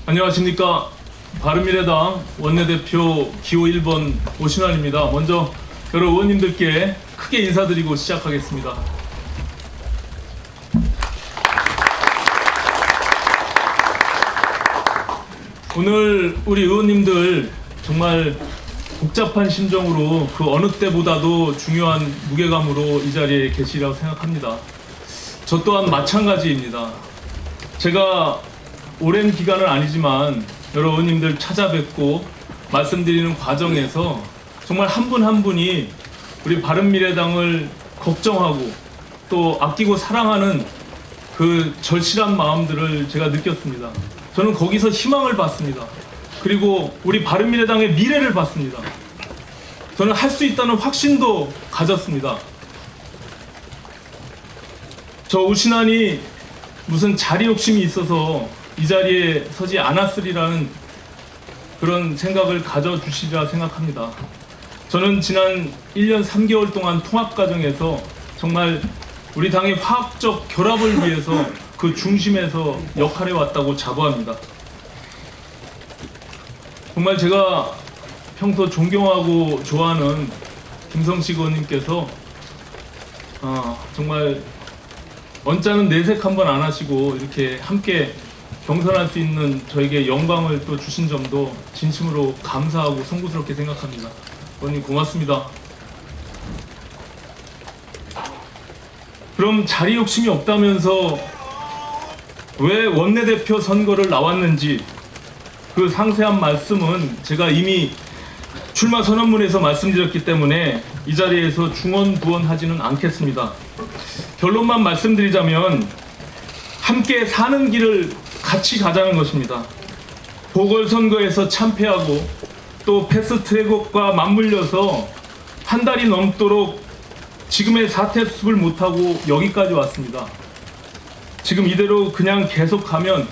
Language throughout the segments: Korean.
안녕하십니까. 바른미래당 원내대표 기호 1번 오신환입니다. 먼저 여러 의원님들께 크게 인사드리고 시작하겠습니다. 오늘 우리 의원님들 정말 복잡한 심정으로 그 어느 때보다도 중요한 무게감으로 이 자리에 계시리라고 생각합니다. 저 또한 마찬가지입니다. 제가 오랜 기간은 아니지만 여러 의원님들 찾아뵙고 말씀드리는 과정에서 정말 한 분 한 분이 우리 바른미래당을 걱정하고 또 아끼고 사랑하는 그 절실한 마음들을 제가 느꼈습니다. 저는 거기서 희망을 봤습니다. 그리고 우리 바른미래당의 미래를 봤습니다. 저는 할 수 있다는 확신도 가졌습니다. 저 오신환이 무슨 자리 욕심이 있어서 이 자리에 서지 않았으리라는 그런 생각을 가져주시리라 생각합니다. 저는 지난 1년 3개월 동안 통합 과정에서 정말 우리 당의 화학적 결합을 위해서 그 중심에서 역할해 왔다고 자부합니다. 정말 제가 평소 존경하고 좋아하는 김성식 의원님께서 정말 언짢은 내색 한번 안 하시고 이렇게 함께 경선할 수 있는 저에게 영광을 또 주신 점도 진심으로 감사하고 송구스럽게 생각합니다. 의원님 고맙습니다. 그럼 자리 욕심이 없다면서 왜 원내대표 선거를 나왔는지 그 상세한 말씀은 제가 이미 출마 선언문에서 말씀드렸기 때문에 이 자리에서 중언부언하지는 않겠습니다. 결론만 말씀드리자면 함께 사는 길을 같이 가자는 것입니다. 보궐선거에서 참패하고 또 패스트트랙과 맞물려서 한 달이 넘도록 지금의 사퇴 수습을 못하고 여기까지 왔습니다. 지금 이대로 그냥 계속 가면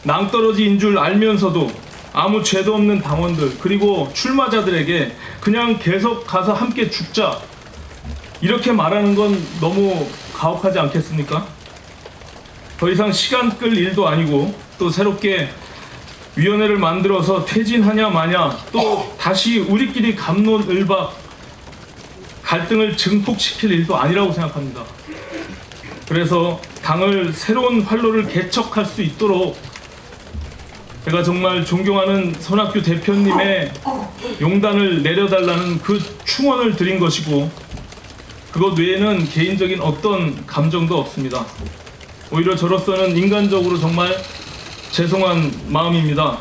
낭떠러지인 줄 알면서도 아무 죄도 없는 당원들 그리고 출마자들에게 그냥 계속 가서 함께 죽자 이렇게 말하는 건 너무 가혹하지 않겠습니까? 더 이상 시간 끌 일도 아니고 또 새롭게 위원회를 만들어서 퇴진하냐 마냐 또 다시 우리끼리 갑론을박 갈등을 증폭시킬 일도 아니라고 생각합니다. 그래서 당을 새로운 활로를 개척할 수 있도록 제가 정말 존경하는 손학규 대표님의 용단을 내려달라는 그 충원을 드린 것이고 그것 외에는 개인적인 어떤 감정도 없습니다. 오히려 저로서는 인간적으로 정말 죄송한 마음입니다.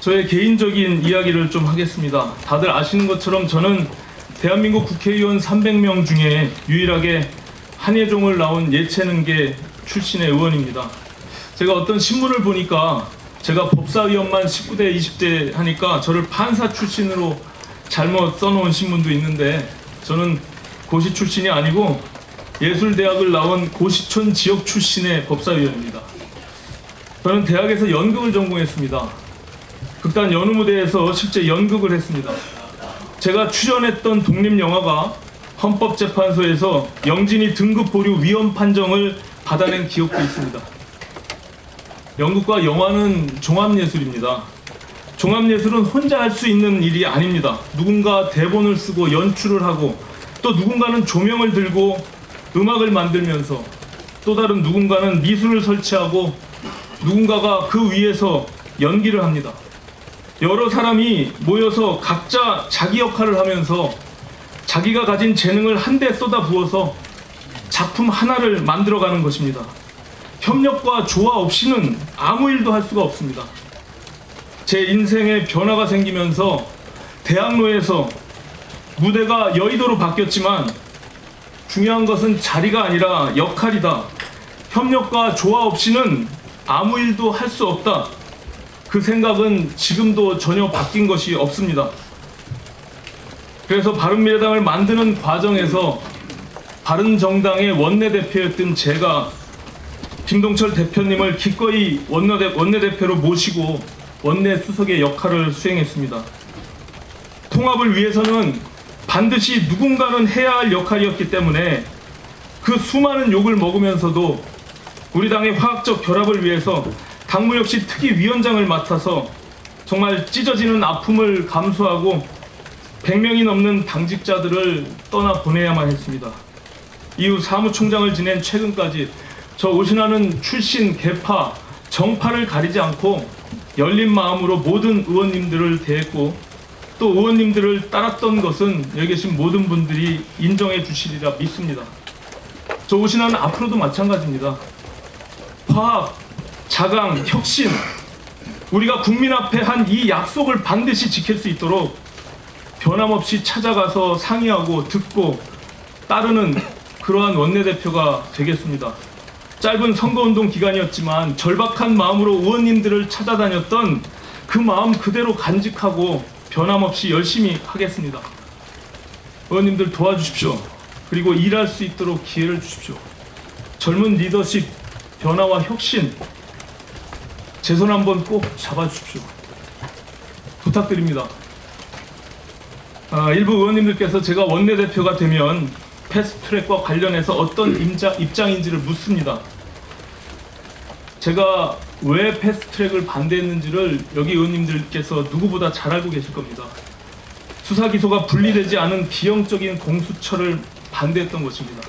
저의 개인적인 이야기를 좀 하겠습니다. 다들 아시는 것처럼 저는 대한민국 국회의원 300명 중에 유일하게 한예종을 나온 예체능계 출신의 의원입니다. 제가 어떤 신문을 보니까 제가 법사위원만 19대 20대 하니까 저를 판사 출신으로 잘못 써놓은 신문도 있는데 저는 고시 출신이 아니고 예술대학을 나온 고시촌 지역 출신의 법사위원입니다. 저는 대학에서 연극을 전공했습니다. 극단 연우무대에서 실제 연극을 했습니다. 제가 출연했던 독립영화가 헌법재판소에서 영진이 등급 보류 위헌 판정을 받아낸 기억도 있습니다. 연극과 영화는 종합예술입니다. 종합예술은 혼자 할 수 있는 일이 아닙니다. 누군가 대본을 쓰고 연출을 하고 또 누군가는 조명을 들고 음악을 만들면서 또 다른 누군가는 미술을 설치하고 누군가가 그 위에서 연기를 합니다. 여러 사람이 모여서 각자 자기 역할을 하면서 자기가 가진 재능을 한데 쏟아부어서 작품 하나를 만들어가는 것입니다. 협력과 조화 없이는 아무 일도 할 수가 없습니다. 제 인생에 변화가 생기면서 대학로에서 무대가 여의도로 바뀌었지만 중요한 것은 자리가 아니라 역할이다. 협력과 조화 없이는 아무 일도 할 수 없다. 그 생각은 지금도 전혀 바뀐 것이 없습니다. 그래서 바른미래당을 만드는 과정에서 바른정당의 원내대표였던 제가 김동철 대표님을 기꺼이 원내대표로 모시고 원내수석의 역할을 수행했습니다. 통합을 위해서는 반드시 누군가는 해야 할 역할이었기 때문에 그 수많은 욕을 먹으면서도 우리 당의 화학적 결합을 위해서 당무 역시 특위위원장을 맡아서 정말 찢어지는 아픔을 감수하고 100명이 넘는 당직자들을 떠나보내야만 했습니다. 이후 사무총장을 지낸 최근까지 저 오신하는 출신, 계파, 정파를 가리지 않고 열린 마음으로 모든 의원님들을 대했고 또 의원님들을 따랐던 것은 여기 계신 모든 분들이 인정해 주시리라 믿습니다. 저 오신하는 앞으로도 마찬가지입니다. 화합, 자강, 혁신, 우리가 국민 앞에 한 이 약속을 반드시 지킬 수 있도록 변함없이 찾아가서 상의하고 듣고 따르는 그러한 원내대표가 되겠습니다. 짧은 선거운동 기간이었지만 절박한 마음으로 의원님들을 찾아다녔던 그 마음 그대로 간직하고 변함없이 열심히 하겠습니다. 의원님들 도와주십시오. 그리고 일할 수 있도록 기회를 주십시오. 젊은 리더십, 변화와 혁신, 제 손 한번 꼭 잡아주십시오. 부탁드립니다. 일부 의원님들께서 제가 원내대표가 되면 패스트트랙과 관련해서 어떤 입장인지를 묻습니다. 제가 왜 패스트트랙을 반대했는지를 여기 의원님들께서 누구보다 잘 알고 계실 겁니다. 수사기소가 분리되지 않은 비형적인 공수처를 반대했던 것입니다.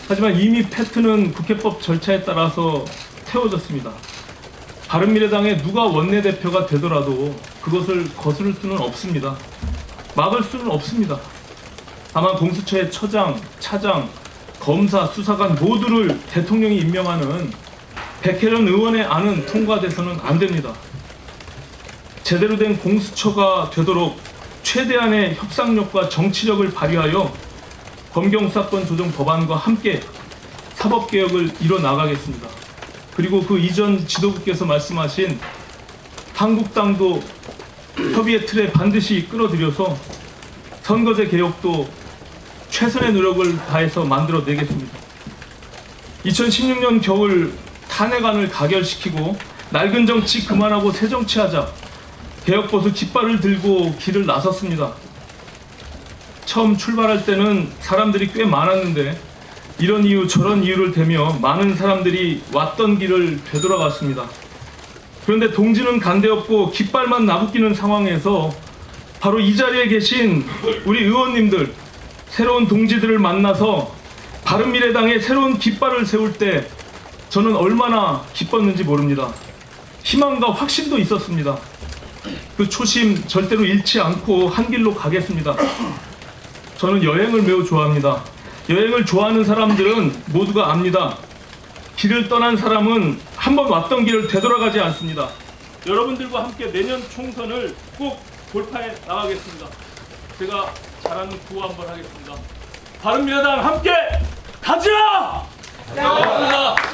하지만 이미 패트는 국회법 절차에 따라서 태워졌습니다. 바른미래당에 누가 원내대표가 되더라도 그것을 거스를 수는 없습니다. 막을 수는 없습니다. 다만 공수처의 처장, 차장, 검사, 수사관 모두를 대통령이 임명하는 백혜련 의원의 안은 통과돼서는 안 됩니다. 제대로 된 공수처가 되도록 최대한의 협상력과 정치력을 발휘하여 검경수사권 조정 법안과 함께 사법개혁을 이뤄나가겠습니다. 그리고 그 이전 지도부께서 말씀하신 한국당도 협의의 틀에 반드시 끌어들여서 선거제 개혁도 최선의 노력을 다해서 만들어내겠습니다. 2016년 겨울 탄핵안을 가결시키고 낡은 정치 그만하고 새 정치하자 개혁보수 깃발을 들고 길을 나섰습니다. 처음 출발할 때는 사람들이 꽤 많았는데 이런 이유 저런 이유를 대며 많은 사람들이 왔던 길을 되돌아갔습니다. 그런데 동지는 간데없고 깃발만 나부끼는 상황에서 바로 이 자리에 계신 우리 의원님들, 새로운 동지들을 만나서 바른미래당의 새로운 깃발을 세울 때 저는 얼마나 기뻤는지 모릅니다. 희망과 확신도 있었습니다. 그 초심 절대로 잃지 않고 한 길로 가겠습니다. 저는 여행을 매우 좋아합니다. 여행을 좋아하는 사람들은 모두가 압니다. 길을 떠난 사람은 한번 왔던 길을 되돌아가지 않습니다. 여러분들과 함께 내년 총선을 꼭 돌파해 나가겠습니다. 제가 잘하는 구호 한번 하겠습니다. 바른미래당 함께 가자! 감사합니다.